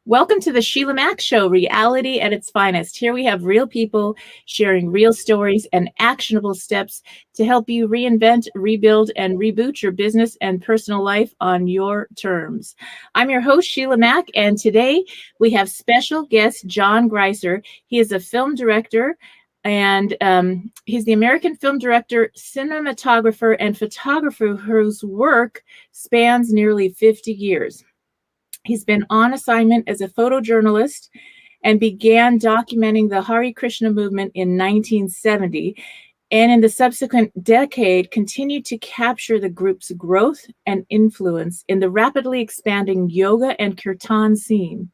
Welcome to the Sheila Mack Show, reality at its finest. Here we have real people sharing real stories and actionable steps to help you reinvent, rebuild, and reboot your business and personal life on your terms. I'm your host, Sheila Mack, and today we have special guest John Griesser. He is a film director, and he's the American film director, cinematographer, and photographer whose work spans nearly 50 years. He's been on assignment as a photojournalist and began documenting the Hare Krishna Movement in 1970, and in the subsequent decade continued to capture the group's growth and influence in the rapidly expanding yoga and kirtan scene.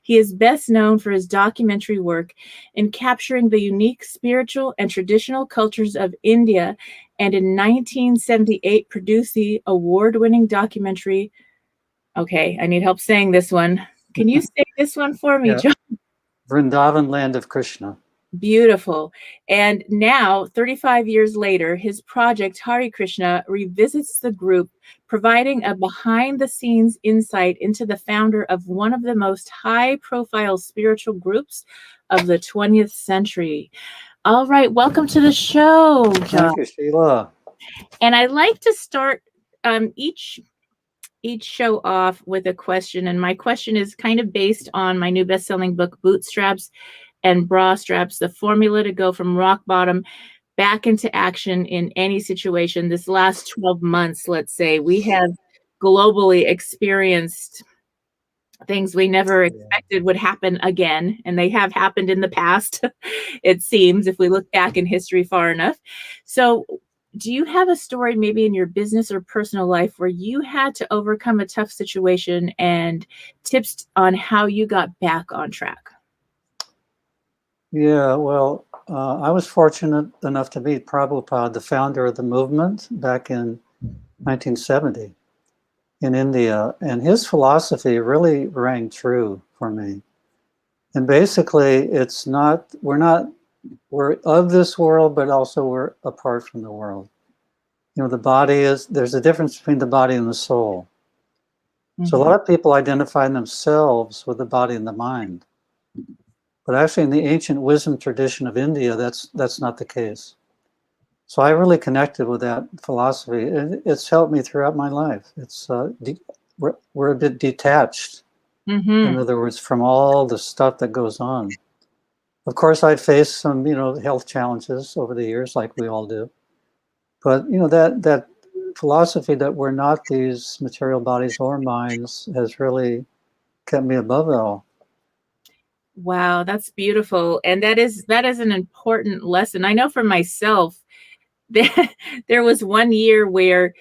He is best known for his documentary work in capturing the unique spiritual and traditional cultures of India, and in 1978 produced the award-winning documentary. Okay, I need help saying this one. Can you say this one for me, John? Vrindavan, land of Krishna. Beautiful. And now, 35 years later, his project, Hare Krishna, revisits the group, providing a behind-the-scenes insight into the founder of one of the most high-profile spiritual groups of the 20th century. All right, welcome to the show, John. Thank you, Sheila. And I like to start each show off with a question, and my question is kind of based on my new best-selling book, Bootstraps and Bra Straps, the formula to go from rock bottom back into action in any situation. This last 12 months, let's say, we have globally experienced things we never expected would happen again, and they have happened in the past, it seems, if we look back in history far enough. So do you have a story maybe in your business or personal life where you had to overcome a tough situation and tips on how you got back on track? Yeah, well, I was fortunate enough to meet Prabhupada, the founder of the movement, back in 1970 in India. And his philosophy really rang true for me. And basically, we're of this world, but also we're apart from the world. You know, there's a difference between the body and the soul. Mm-hmm. So a lot of people identify themselves with the body and the mind. But actually in the ancient wisdom tradition of India, that's not the case. So I really connected with that philosophy, and it's helped me throughout my life. It's we're a bit detached, mm-hmm. in other words, from all the stuff that goes on. Of course, I'd faced some, health challenges over the years, like we all do. But, that philosophy that we're not these material bodies or minds has really kept me above it all. Wow, that's beautiful. And that is an important lesson. I know for myself, there was one year where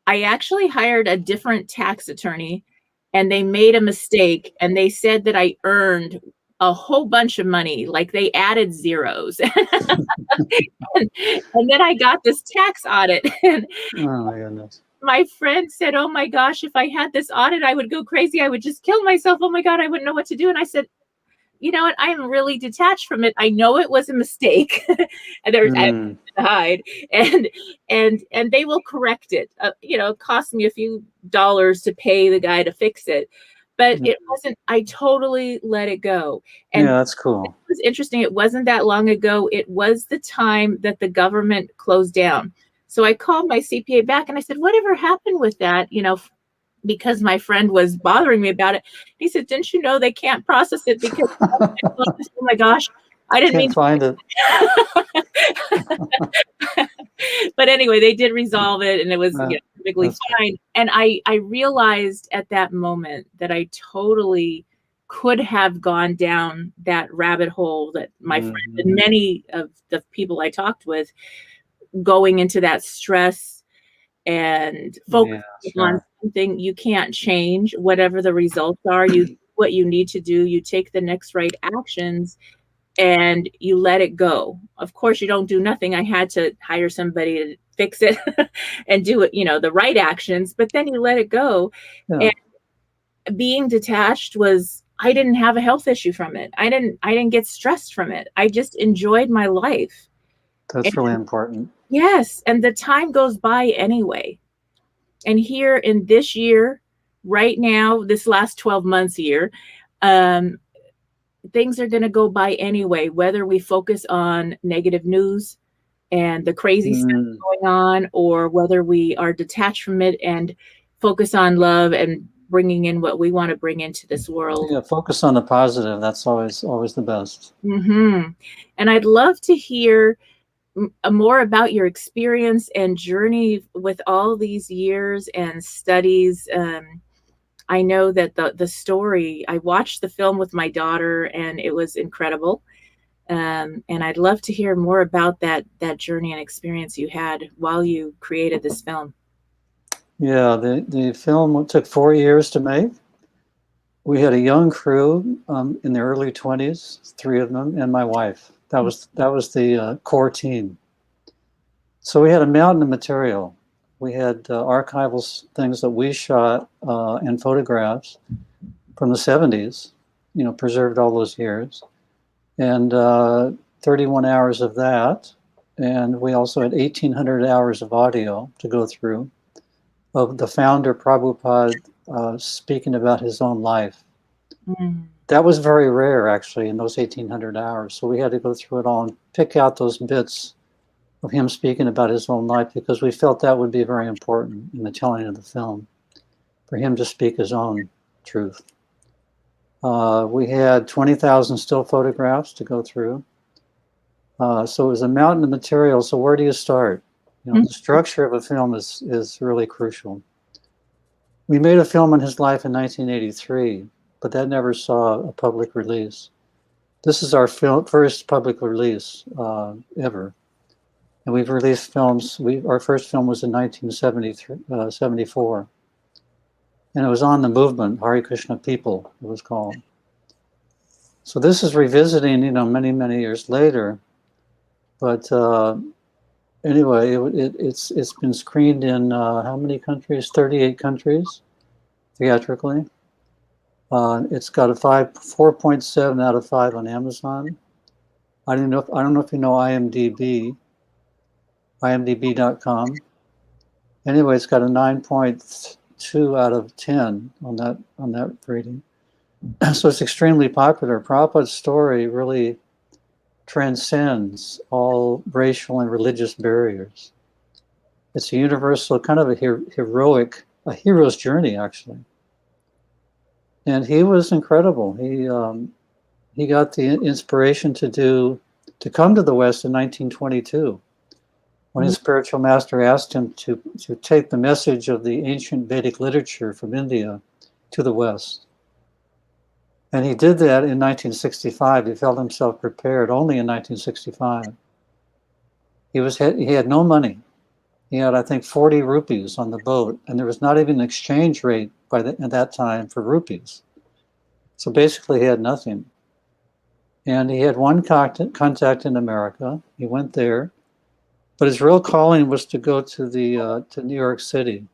I actually hired a different tax attorney, and they made a mistake, and they said that I earned a whole bunch of money, like they added zeros. and then I got this tax audit, and oh my goodness. My friend said, oh my gosh, if I had this audit, I would go crazy. I would just kill myself. Oh my God, I wouldn't know what to do. And I said, you know what? I am really detached from it. I know it was a mistake, and there's I have to hide, and they will correct it. It cost me a few dollars to pay the guy to fix it. But it wasn't, I totally let it go. And yeah, that's cool. It was interesting. It wasn't that long ago. It was the time that the government closed down. So I called my CPA back and I said, whatever happened with that? Because my friend was bothering me about it. He said, didn't you know they can't process it because, oh my gosh, I didn't mean to find it. But anyway, they did resolve it, and it was perfectly fine. And I realized at that moment that I totally could have gone down that rabbit hole that my friend and many of the people I talked with, going into that stress and focus on something you can't change, whatever the results are. What you need to do, you take the next right actions and you let it go. Of course, you don't do nothing. I had to hire somebody to fix it and do it, the right actions, but then you let it go. Yeah. And being detached I didn't have a health issue from it. I didn't get stressed from it. I just enjoyed my life. That's really important. Yes. And the time goes by anyway. And here in this year, right now, this last 12 months year, um, things are going to go by anyway, whether we focus on negative news and the crazy stuff Mm. going on, or whether we are detached from it and focus on love and bringing in what we want to bring into this world. Yeah, focus on the positive. That's always the best. Mm-hmm. And I'd love to hear more about your experience and journey with all these years and studies. I know that the story, I watched the film with my daughter and it was incredible. And I'd love to hear more about that journey and experience you had while you created this film. Yeah, the film took 4 years to make. We had a young crew in their early 20s, 3 of them, and my wife. That was the core team. So we had a mountain of material. We had archival things that we shot and photographs from the 70s, preserved all those years, and 31 hours of that. And we also had 1,800 hours of audio to go through of the founder, Prabhupada, speaking about his own life. Mm. That was very rare, actually, in those 1,800 hours. So we had to go through it all and pick out those bits of him speaking about his own life, because we felt that would be very important in the telling of the film, for him to speak his own truth. We had 20,000 still photographs to go through. So it was a mountain of material. So where do you start? The structure of a film is really crucial. We made a film on his life in 1983, but that never saw a public release. This is our first public release ever. And we've released films. Our first film was in 1974. And it was on the movement, Hare Krishna People, it was called. So this is revisiting, many, many years later. But anyway, it's been screened in how many countries? 38 countries, theatrically. It's got a 4.7 out of 5 on Amazon. I don't know if you know IMDb, imdb.com. Anyway, it's got a 9.2 out of 10 on that rating. So it's extremely popular. Prabhupada's story really transcends all racial and religious barriers. It's a universal kind of a hero's journey, actually. And he was incredible. He got the inspiration to come to the West in 1922, when his spiritual master asked him to take the message of the ancient Vedic literature from India to the West. And he did that in 1965. He felt himself prepared only in 1965. He had no money. He had, I think, 40 rupees on the boat, and there was not even an exchange rate at that time for rupees. So basically, he had nothing. And he had one contact in America. He went there, but his real calling was to go to New York City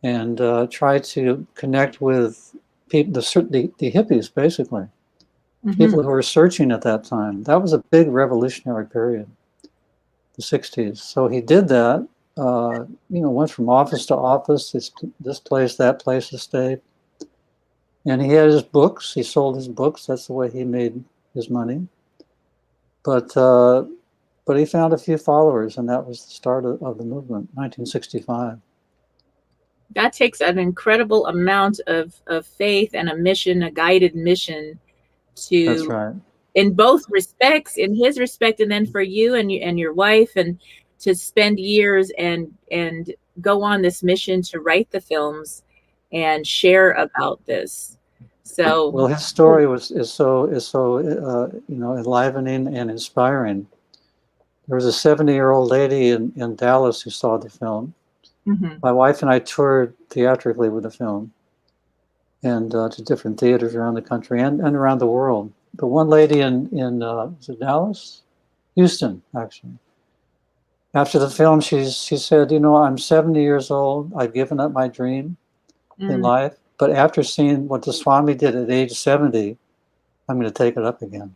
and try to connect with people, the hippies, basically, people who were searching at that time. That was a big revolutionary period, the 60s. So he did that, went from office to office, this place, that place to stay. And he had his books. He sold his books. That's the way he made his money. But he found a few followers, and that was the start of the movement, 1965. That takes an incredible amount of faith and a mission, a guided mission, to, that's right, in both respects, in his respect, and then for you and your wife, and to spend years and go on this mission to write the films and share about this. So, well, his story is so enlivening and inspiring. There was a 70-year-old lady in Dallas who saw the film. My wife and I toured theatrically with the film, and to different theaters around the country and around the world. But one lady in was it Dallas? Houston, actually. After the film, she said, I'm 70 years old. I've given up my dream in life. But after seeing what the Swami did at age 70, I'm going to take it up again.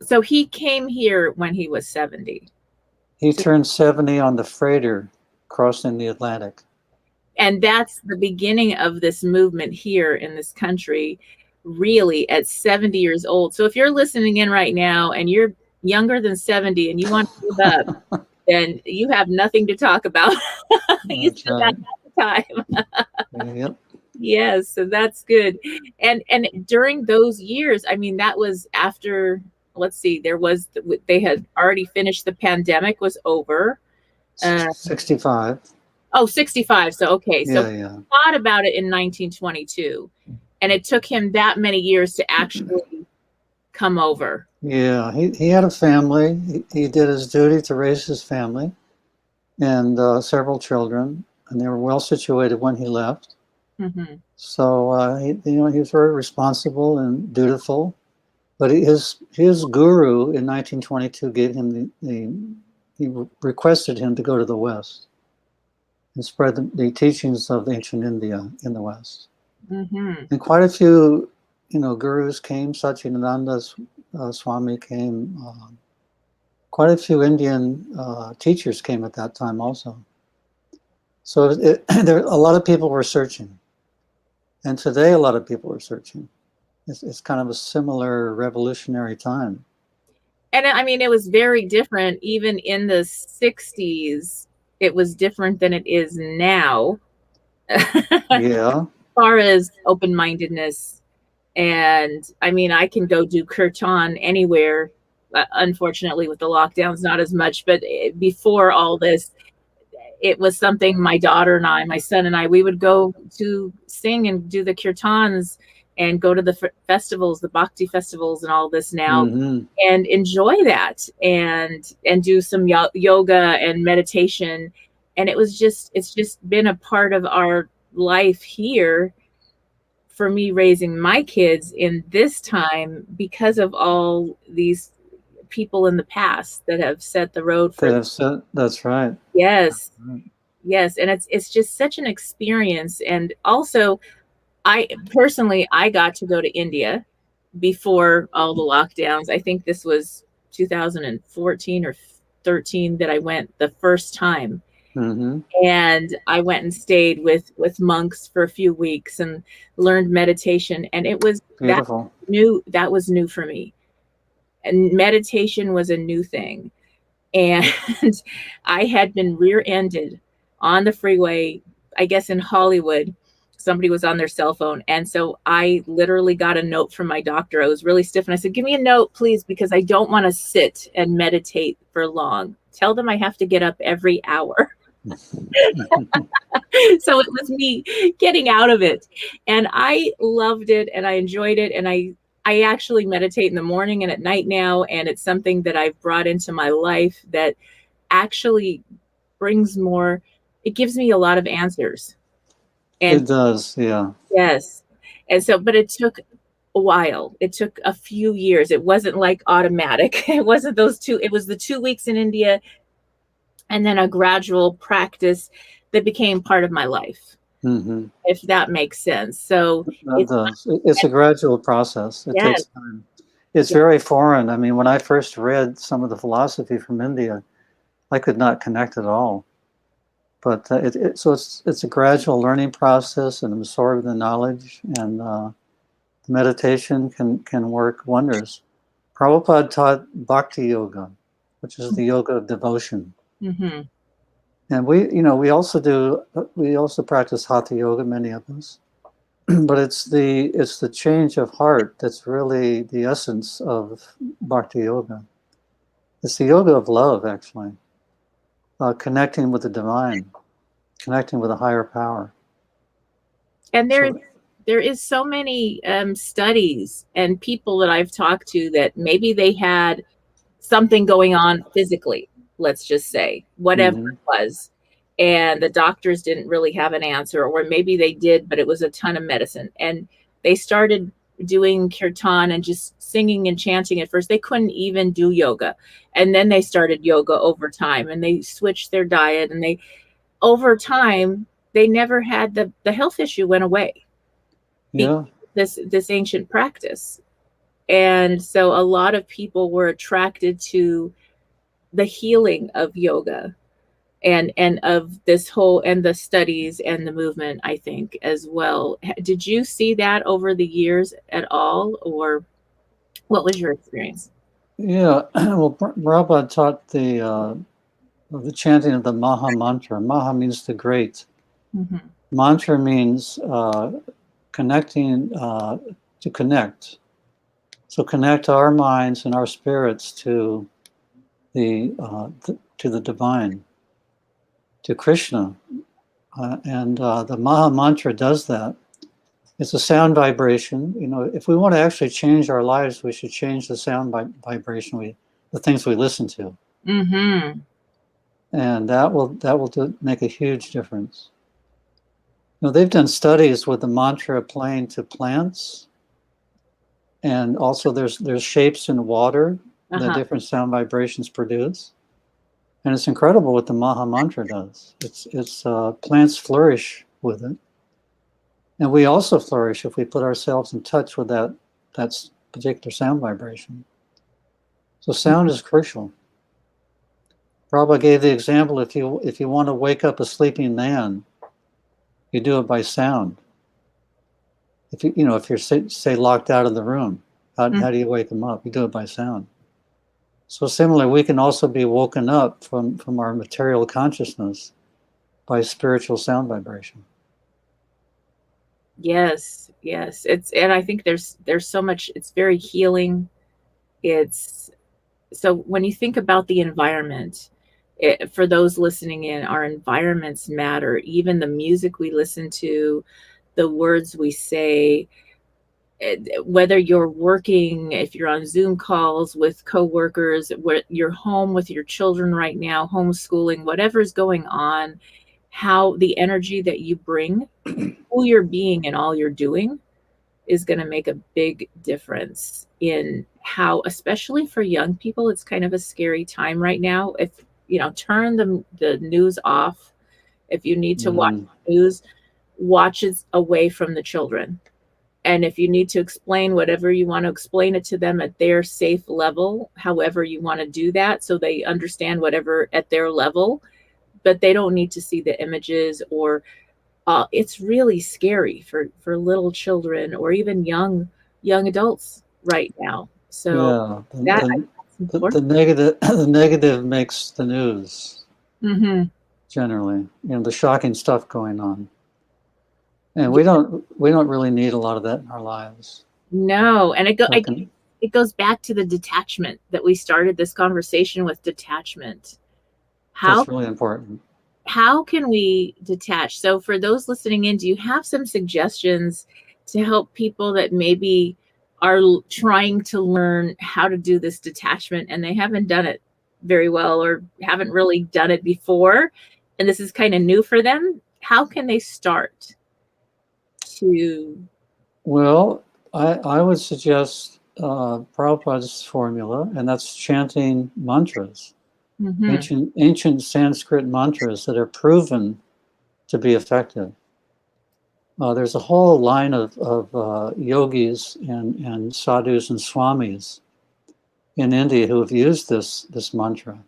So he came here when he was 70. He turned 70 on the freighter crossing the Atlantic. And that's the beginning of this movement here in this country, really at 70 years old. So if you're listening in right now and you're younger than 70 and you want to give up, then you have nothing to talk about. You That's still got right. the time. Yep. Yes, so that's good. And during those years, I mean, that was after, let's see, they had already finished, the pandemic was over. 65. Oh, 65. So, okay. So Yeah, he yeah. thought about it in 1922, and it took him that many years to actually come over. Yeah, he had a family. He did his duty to raise his family and several children, and they were well situated when he left. Mm-hmm. So he was very responsible and dutiful. But his guru in 1922 gave him he requested him to go to the West and spread the teachings of ancient India in the West. Mm-hmm. And quite a few, gurus came. Satchidananda Swami came. Quite a few Indian teachers came at that time also. So there, a lot of people were searching. And today a lot of people are searching. It's kind of a similar revolutionary time. And I mean, it was very different. Even in the 60s, it was different than it is now. Yeah. As far as open-mindedness. And I mean, I can go do kirtan anywhere. Unfortunately, with the lockdowns, not as much. But before all this, it was something my daughter and I, my son and I, we would go to sing and do the kirtans and go to the festivals, the bhakti festivals and all this now, Mm-hmm. and enjoy that and do some yoga and meditation. And it's just been a part of our life here for me, raising my kids in this time, because of all these people in the past that have set the road for them. That's right. Yes. Yes, and it's just such an experience. And also, I personally, I got to go to India before all the lockdowns. I think this was 2014 or 13 that I went the first time. Mm-hmm. And I went and stayed with monks for a few weeks and learned meditation. And it was Beautiful. that was new for me. And meditation was a new thing. And I had been rear-ended on the freeway, I guess in Hollywood. Somebody was on their cell phone. And so I literally got a note from my doctor. I was really stiff. And I said, give me a note, please, because I don't want to sit and meditate for long. Tell them I have to get up every hour. So it was me getting out of it. And I loved it and I enjoyed it. And I actually meditate in the morning and at night now. And it's something that I've brought into my life that actually brings more, it gives me a lot of answers. And it does, yeah. yes. And so, but it took a while. It took a few years. It wasn't like automatic. It wasn't those two. It was the 2 weeks in India and then a gradual practice that became part of my life, Mm-hmm. if that makes sense. So it's a gradual process. It takes time. It's very foreign. I mean, when I first read some of the philosophy from India, I could not connect at all. But so it's a gradual learning process and absorbing the knowledge, and meditation can work wonders. Prabhupada taught Bhakti Yoga, which is the yoga of devotion. Mm-hmm. And we also practice Hatha Yoga, many of us. But it's the change of heart that's really the essence of Bhakti Yoga. It's the yoga of love, actually. Connecting with the divine, connecting with a higher power. And there is so many studies and people that I've talked to that maybe they had something going on physically, let's just say, whatever it was, and the doctors didn't really have an answer, or maybe they did, but it was a ton of medicine. And they started doing kirtan and just singing and chanting. At first they couldn't even do yoga, and then they started yoga over time, and they switched their diet, and they over time they never had the health issue went away. Yeah. This ancient practice. And so a lot of people were attracted to the healing of yoga. and of this whole, and the studies and the movement, I think, as well. Did you see that over the years at all, or what was your experience? Yeah, well, Prabhupada taught the chanting of the Maha Mantra. Maha means the great. Mm-hmm. Mantra means connecting, to connect. So connect our minds and our spirits to the divine, to Krishna, and the Maha Mantra does that. It's a sound vibration. You know, if we want to actually change our lives, we should change the sound vibration, the things we listen to, Mm-hmm. and that will make a huge difference. You know, they've done studies with the mantra playing to plants, and also there's shapes in water that Uh-huh. different sound vibrations produce, and it's incredible what the Maha Mantra does. It's plants flourish with it, and we also flourish if we put ourselves in touch with that particular sound vibration. So sound is crucial. Prabhupada gave the example: if you want to wake up a sleeping man, you do it by sound. If if you're say locked out of the room, how do you wake them up? You do it by sound. So similarly, we can also be woken up from our material consciousness by spiritual sound vibration. Yes, yes. And I think there's so much, it's very healing. It's so when you think about the environment, for those listening in, our environments matter. Even the music we listen to, the words we say, whether you're working, if you're on Zoom calls with coworkers, where you're home with your children right now, homeschooling, whatever's going on, how the energy that you bring, who you're being and all you're doing is going to make a big difference in how, especially for young people, it's kind of a scary time right now. If turn the news off. If you need to watch news, watch it away from the children. And if you need to explain whatever you want to explain it to them at their safe level, however you want to do that, so they understand whatever at their level, but they don't need to see the images, or it's really scary for little children or even young adults right now. So Yeah, that's the important. negative the negative makes the news Mm-hmm. generally. The shocking stuff going on, and we don't really need a lot of that in our lives. No, and So it goes back to the detachment that we started this conversation with. Detachment. How that's really important. how can we detach? So for those listening in, do you have some suggestions to help people that maybe are trying to learn how to do this detachment and they haven't done it very well, or haven't really done it before, and this is kind of new for them? How can they start to? Well, I would suggest Prabhupada's formula, and that's chanting mantras, Mhm. ancient Sanskrit mantras that are proven to be effective. There's a whole line of yogis and sadhus and swamis in India who have used this mantra.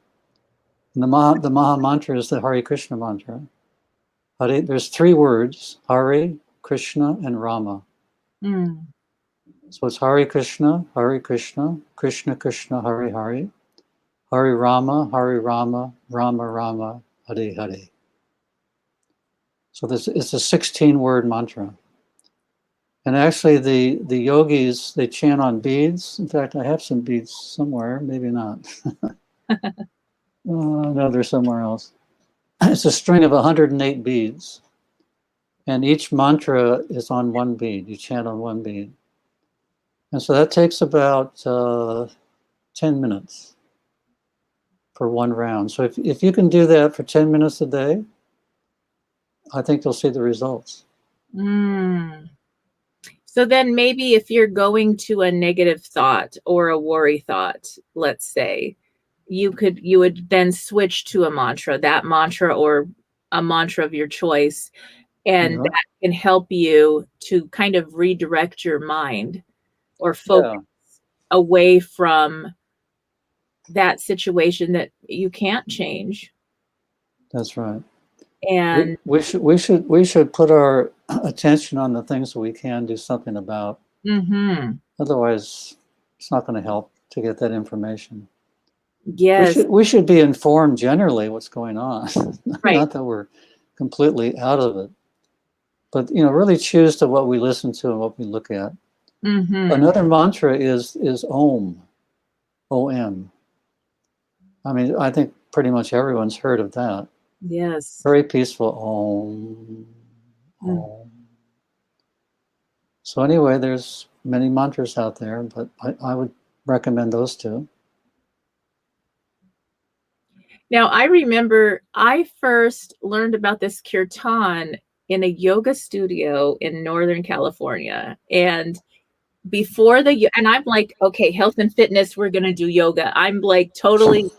And the Maha Mantra is the Hare Krishna mantra. There's three words: Hare, Krishna, and Rama. Mm. So it's Hare Krishna, Krishna Krishna, Hare Hare, Hare Rama, Rama Rama, Hare Hare. So it's a 16-word mantra. And actually, the yogis, they chant on beads. In fact, I have some beads somewhere, maybe not. No, they're somewhere else. It's a string of 108 beads, and each mantra is on one bead. You chant on one bead. And so that takes about 10 minutes for one round. So if you can do that for 10 minutes a day, I think you'll see the results. Mm. So then maybe if you're going to a negative thought or a worry thought, let's say, you would then switch to a mantra, that mantra or a mantra of your choice, and Yeah. that can help you to kind of redirect your mind or focus Yeah. away from that situation that you can't change. That's right. And We should put our attention on the things that we can do something about. Otherwise, it's not going to help to get that information. yes, We should be informed generally what's going on. right. Not that we're completely out of it, but really choose to what we listen to and what we look at. Another mantra is Om, O-M. I mean, I think pretty much everyone's heard of that. Yes. Very peaceful. Om, Om. So anyway, there's many mantras out there, but I would recommend those two. Now, I remember I first learned about this kirtan in a yoga studio in Northern California. And before and I'm like, okay, health and fitness, we're going to do yoga. I'm like totally,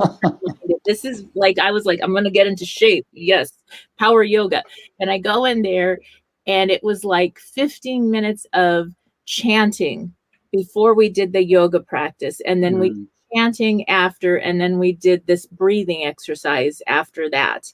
this is like, I was like, I'm going to get into shape. Yes. Power yoga. And I go in there and it was like 15 minutes of chanting before we did the yoga practice. And then we chanting after, and then we did this breathing exercise after that.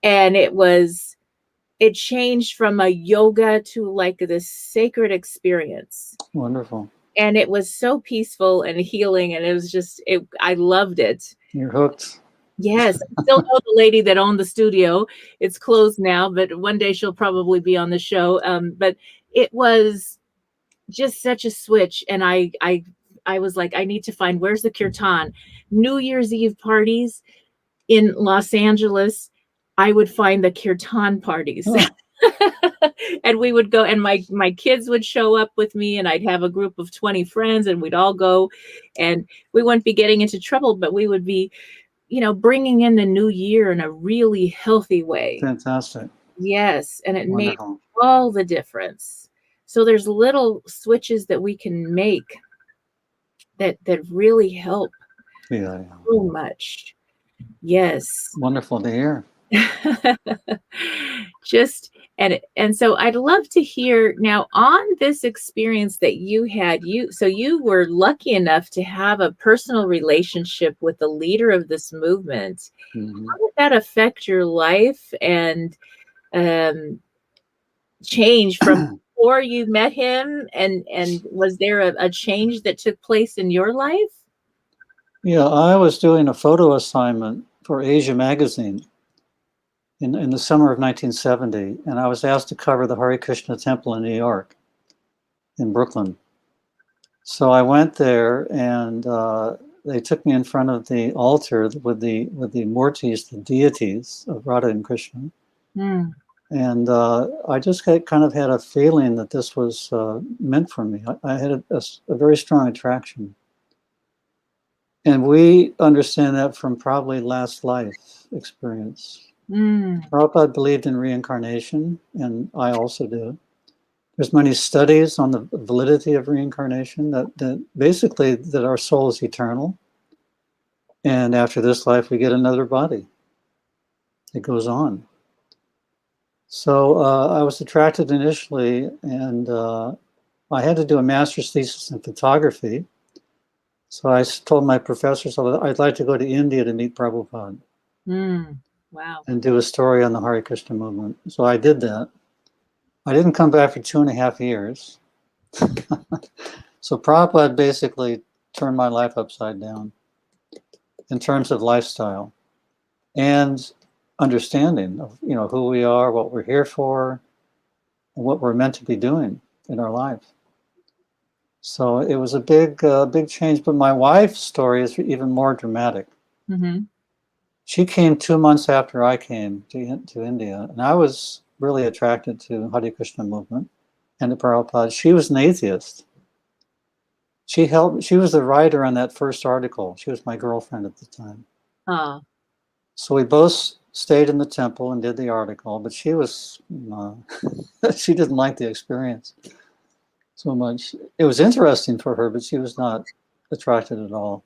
And it changed from a yoga to like this sacred experience. Wonderful. And it was so peaceful and healing. And it was just, I loved it. You're hooked. Yes. I still know the lady that owned the studio. It's closed now, but one day she'll probably be on the show. But it was just such a switch. And I was like, I need to find, where's the kirtan? New Year's Eve parties in Los Angeles, I would find the kirtan parties. Oh. And we would go, and my kids would show up with me, and I'd have a group of 20 friends, and we'd all go, and we wouldn't be getting into trouble, but we would be, bringing in the new year in a really healthy way. Fantastic. Yes. And it made all the difference. So there's little switches that we can make that really help so much. Yes. Wonderful to hear. And so I'd love to hear now on this experience that you had. So you were lucky enough to have a personal relationship with the leader of this movement. How did that affect your life and change from before you met him? And was there a change that took place in your life? Yeah, I was doing a photo assignment for Asia magazine in the summer of 1970, and I was asked to cover the Hare Krishna temple in New York, in Brooklyn. So I went there, and they took me in front of the altar with the murtis, the deities of Radha and Krishna. And I just kind of had a feeling that this was meant for me. I had a very strong attraction. And we understand that from probably last life experience. Prabhupada believed in reincarnation, and I also do. There's many studies on the validity of reincarnation, that basically that our soul is eternal. And after this life, we get another body. It goes on. So I was attracted initially, and I had to do a master's thesis in photography. So I told my professors I'd like to go to India to meet Prabhupada. Wow. And do a story on the Hare Krishna movement. So I did that. I didn't come back for 2.5 years. So Prabhupada basically turned my life upside down in terms of lifestyle and understanding of who we are, what we're here for, and what we're meant to be doing in our life. So it was a big change. But my wife's story is even more dramatic. She came 2 months after I came to India, and I was really attracted to Hare Krishna movement and to Prabhupada. She was an atheist. She was the writer on that first article. She was my girlfriend at the time. So we both stayed in the temple and did the article, but she was, she didn't like the experience so much. It was interesting for her, but she was not attracted at all.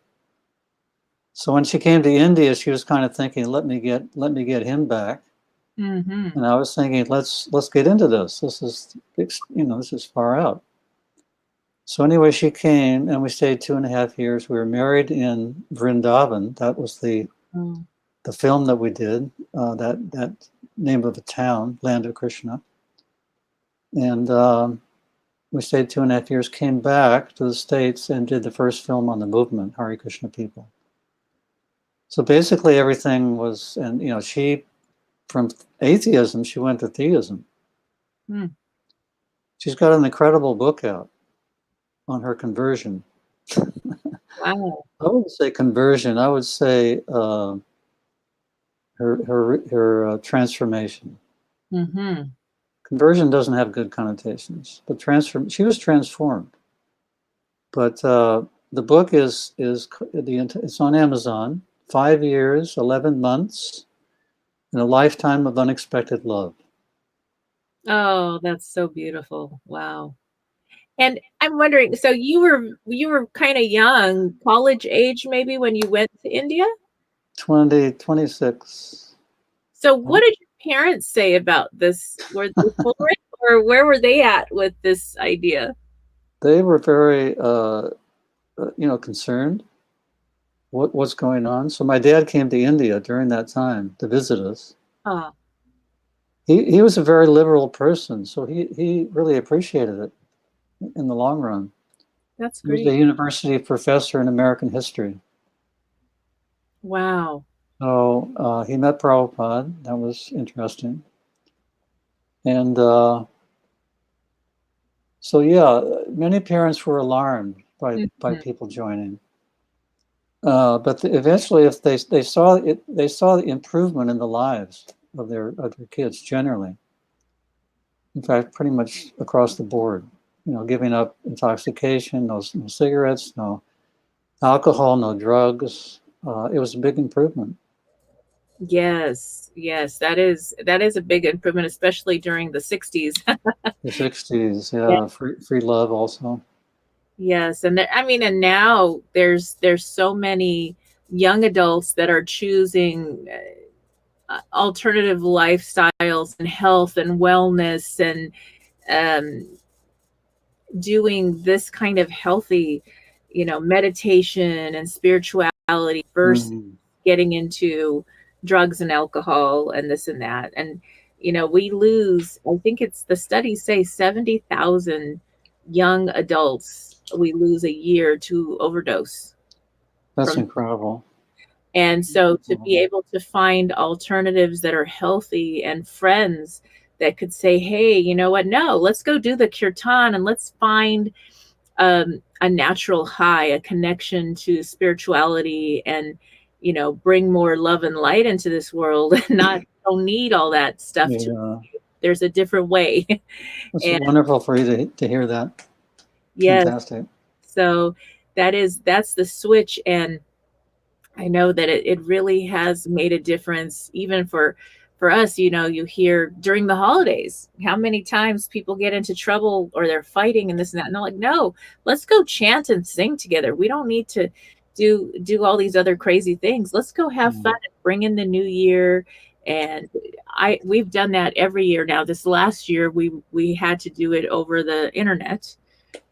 So when she came to India, she was kind of thinking, let me get him back. And I was thinking, let's get into this. This is, this is far out. So anyway, she came, and we stayed 2.5 years. We were married in Vrindavan. That was the the film that we did, that name of a town, Land of Krishna. And we stayed 2.5 years, came back to the States and did the first film on the movement, Hare Krishna people. So basically everything was, and you know, she, from atheism, she went to theism. She's got an incredible book out on her conversion. Wow. I wouldn't say conversion, I would say her transformation. Conversion doesn't have good connotations, but she was transformed. But the book it's on Amazon. 5 years, 11 months, and a lifetime of unexpected love. Oh, that's so beautiful. Wow. And I'm wondering, so you were kind of young, college age maybe when you went to India? 26. So what did your parents say about this? Were they for it, or where were they at with this idea? They were very, concerned. What's going on? So my dad came to India during that time to visit us. He was a very liberal person, so he really appreciated it in the long run. That's great. He was a university professor in American history. Wow. So he met Prabhupada. That was interesting. And so yeah, many parents were alarmed by people joining. But eventually, if they saw the improvement in the lives of their kids generally. In fact, pretty much across the board. You know, giving up intoxication, no cigarettes, no alcohol, no drugs. It was a big improvement. Yes, that is a big improvement, especially during the 60s. The 60s, yeah. Free love also. Yes, and and now there's so many young adults that are choosing alternative lifestyles and health and wellness and doing this kind of healthy, meditation and spirituality versus getting into drugs and alcohol and this and that. And we lose, I think the studies say 70,000 young adults we lose a year to overdose. That's incredible. And so to be able to find alternatives that are healthy and friends that could say, hey, you know what? No, let's go do the kirtan and let's find a natural high, a connection to spirituality, and bring more love and light into this world and don't need all that stuff. There's a different way. It's wonderful for you to hear that. Yes. Fantastic. So that's the switch. And I know that it really has made a difference even for us. You hear during the holidays how many times people get into trouble or they're fighting and this and that. And they're like, no, let's go chant and sing together. We don't need to do all these other crazy things. Let's go have fun and bring in the new year. And we've done that every year now. This last year we had to do it over the internet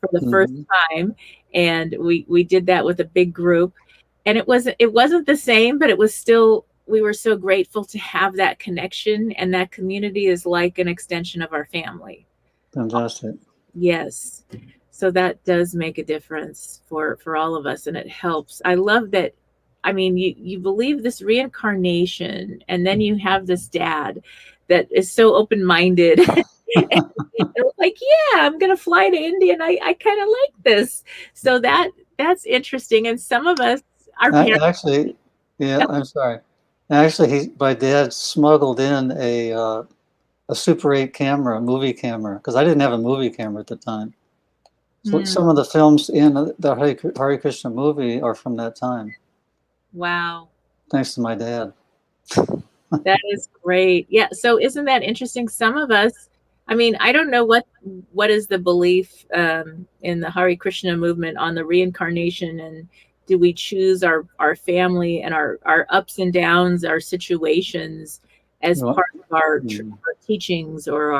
for the first time. And we did that with a big group. And it wasn't the same, but it was still, we were so grateful to have that connection, and that community is like an extension of our family. Fantastic. Yes. So that does make a difference for all of us, and it helps. I love that. I mean, you believe this reincarnation, and then you have this dad that is so open-minded. And like, yeah, I'm gonna fly to India, and I kind of like this. So that's interesting. And some of us, our parents, actually, yeah, I'm sorry. Actually, my dad smuggled in a Super 8 camera, a movie camera, because I didn't have a movie camera at the time. So some of the films in the Hare Krishna movie are from that time. Wow. Thanks to my dad. That is great. Yeah. So isn't that interesting? Some of us, I mean, I don't know what is the belief in the Hare Krishna movement on the reincarnation, and do we choose our family and our ups and downs, our situations as part of our teachings or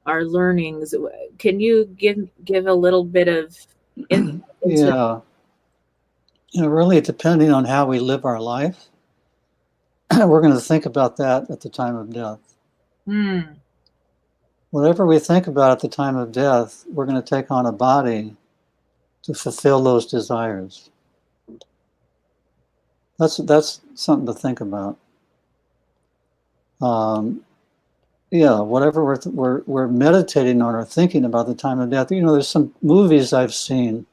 our learnings? Can you give a little bit of insight into really depending on how we live our life. we're going to think about that at the time of death. Mm. Whatever we think about at the time of death, we're going to take on a body to fulfill those desires. That's something to think about. Yeah, whatever we're meditating on or thinking about the time of death. You know, there's some movies I've seen.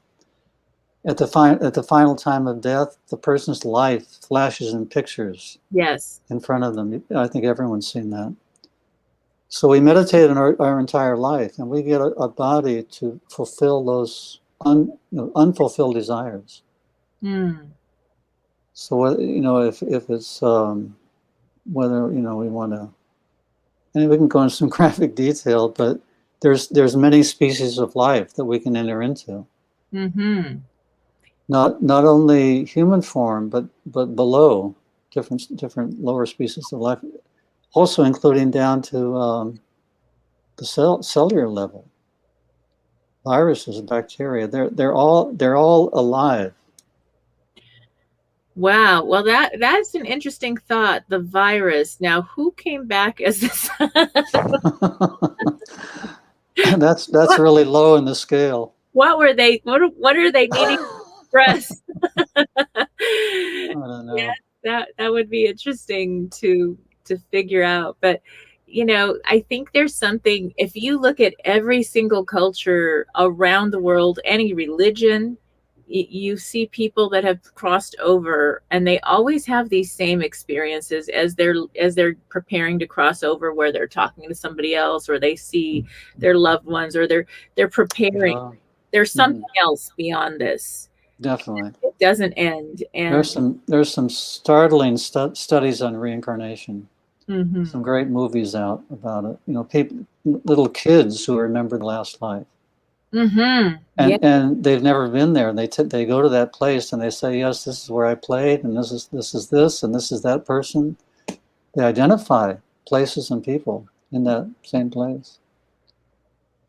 At the final time of death, the person's life flashes in pictures. Yes. In front of them. I think everyone's seen that. So we meditate on our entire life, and we get a body to fulfill those unfulfilled desires. Mm. So if it's whether we want to, and we can go into some graphic detail, but there's many species of life that we can enter into. Mm-hmm. Not only human form, but below different lower species of life, also including down to the cellular level. Viruses, bacteria, they're all alive. Wow. Well, that's an interesting thought. The virus. Now, who came back as this? That's really low in the scale. What were they? What are they needing to express? I don't know. Yeah, that would be interesting to figure out. But I think there's something. If you look at every single culture around the world, any religion, you see people that have crossed over, and they always have these same experiences as they're preparing to cross over, where they're talking to somebody else, or they see their loved ones, or they're preparing. Yeah. There's something else beyond this. Definitely. It doesn't end. And there's some startling studies on reincarnation. mm-hmm. Some great movies out about it. Little kids who remember the last life. Mm-hmm. And they've never been there. They go to that place and they say, yes, this is where I played, and this is this, and this is that person. They identify places and people in that same place.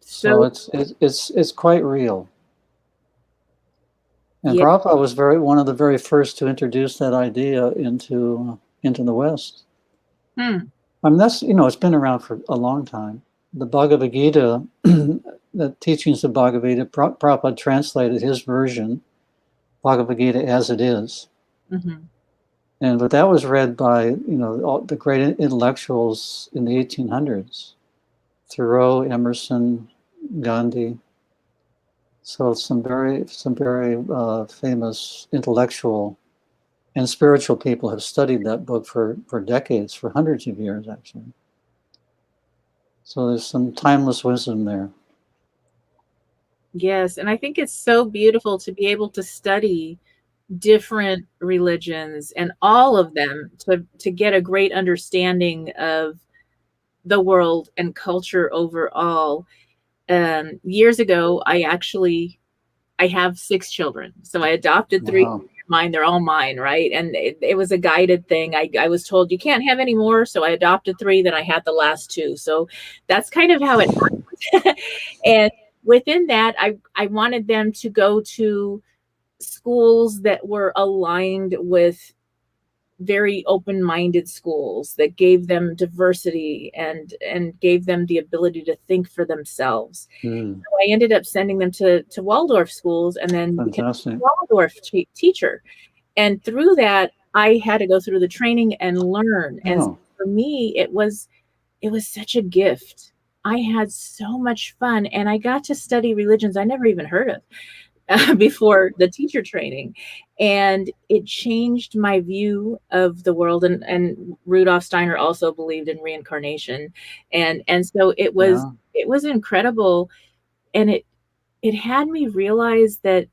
So it's quite real. And Prabhupada was one of the very first to introduce that idea into the West. I mean, that's it's been around for a long time. The Bhagavad Gita, the teachings of Bhagavad Gita, Prabhupada translated his version, Bhagavad Gita as it is. Mm-hmm. But that was read by all the great intellectuals in the 1800s, Thoreau, Emerson, Gandhi. So some very famous intellectual and spiritual people have studied that book for decades, for hundreds of years, actually. So there's some timeless wisdom there. Yes, and I think it's so beautiful to be able to study different religions and all of them to get a great understanding of the world and culture overall. Years ago, I have 6 children, so I adopted 3. Wow. Mine, they're all mine, right? And it was a guided thing. I was told you can't have any more, so I adopted 3. Then I had the last 2. So that's kind of how it happened. And within that, I wanted them to go to schools that were aligned with very open-minded schools that gave them diversity and gave them the ability to think for themselves. So I ended up sending them to Waldorf schools, and then became a Waldorf teacher. And through that, I had to go through the training and learn. And so for me, it was such a gift. I had so much fun, and I got to study religions I never even heard of before the teacher training. And it changed my view of the world. And Rudolf Steiner also believed in reincarnation. And so it was incredible. And it had me realize that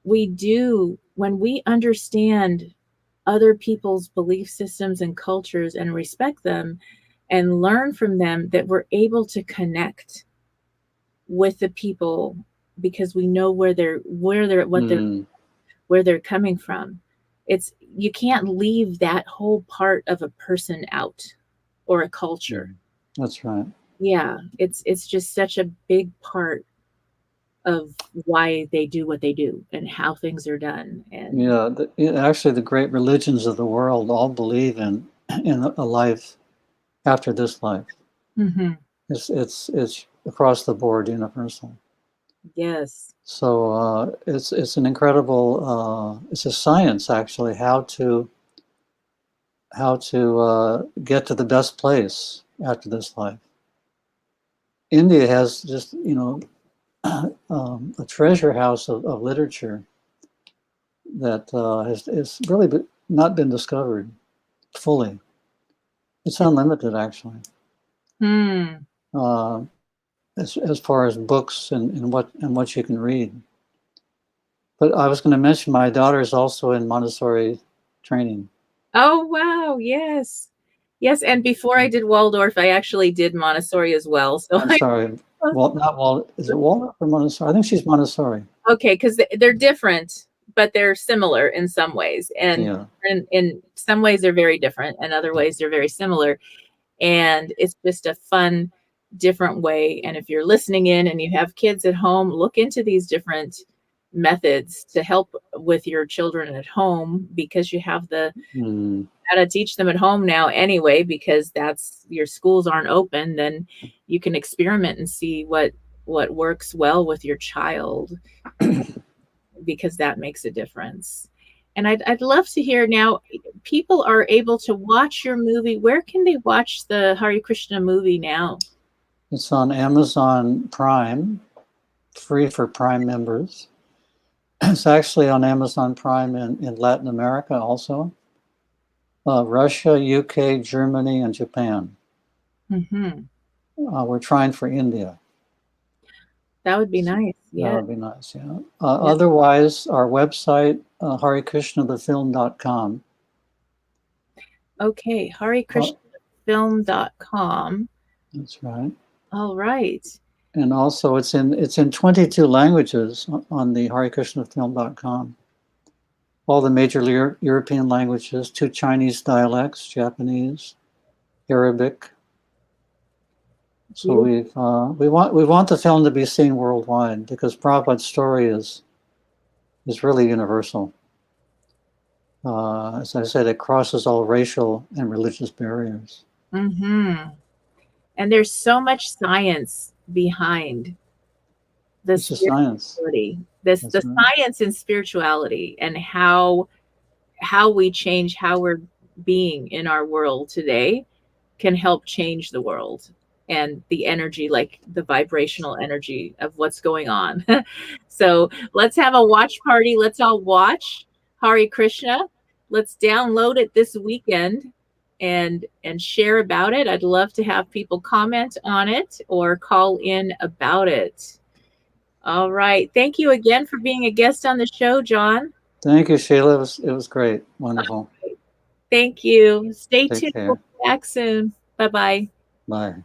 when we understand other people's belief systems and cultures and respect them and learn from them, that we're able to connect with the people because we know where they're coming from. You can't leave that whole part of a person out, or a culture. That's right. Yeah, it's just such a big part of why they do what they do and how things are done. And actually, the great religions of the world all believe in in a life after this life. Mm-hmm. It's across the board universal. Yes. So it's an incredible. It's a science actually how to get to the best place after this life. India has just a treasure house of literature that has really not been discovered fully. It's unlimited actually. Hmm. Uh, as far as books and what you can read. But I was going to mention my daughter is also in Montessori training. Oh, wow. Yes. Yes. And before I did Waldorf, I actually did Montessori as well. So I'm sorry, not Wal. Is it Waldorf or Montessori? I think she's Montessori. okay, because they're different, but they're similar in some ways. And Yeah. in some ways they're very different, and other ways they're very similar. And it's just a fun, different way. And if you're listening in and you have kids at home, look into these different methods to help with your children at home, because you have the Mm. how to teach them at home now anyway, because that's your schools aren't open. Then you can experiment and see what works well with your child, because that makes a difference. And I'd love to hear now, people are able to watch your movie. Where can they watch the Hare Krishna movie now? It's on Amazon Prime, free for Prime members. It's actually on Amazon Prime in Latin America also. Russia, UK, Germany, and Japan. Mm-hmm. We're trying for India. That would be nice. That Yeah. would be nice, yeah. Yeah. Otherwise, our website, HareKrishnaTheFilm.com. Okay. HareKrishnaFilm.com. That's right. All right. And also, it's in 22 languages on the HareKrishnaFilm.com. All the major European languages, 2 Chinese dialects, Japanese, Arabic. So we want the film to be seen worldwide because Prabhupada's story is really universal. As I said, it crosses all racial and religious barriers. Mm-hmm. And there's so much science behind the It's a science. spirituality, That's the right. science and spirituality, and how we change how we're being in our world today can help change the world, and the energy, like the vibrational energy of what's going on. So let's have a watch party. Let's all watch Hare Krishna. Let's download it this weekend and share about it. I'd love to have people comment on it or call in about it. All right. Thank you again for being a guest on the show, John. Thank you, Sheila. It was great. Wonderful. Thank you. Stay Take tuned. We'll care. be back soon. Bye-bye. Bye.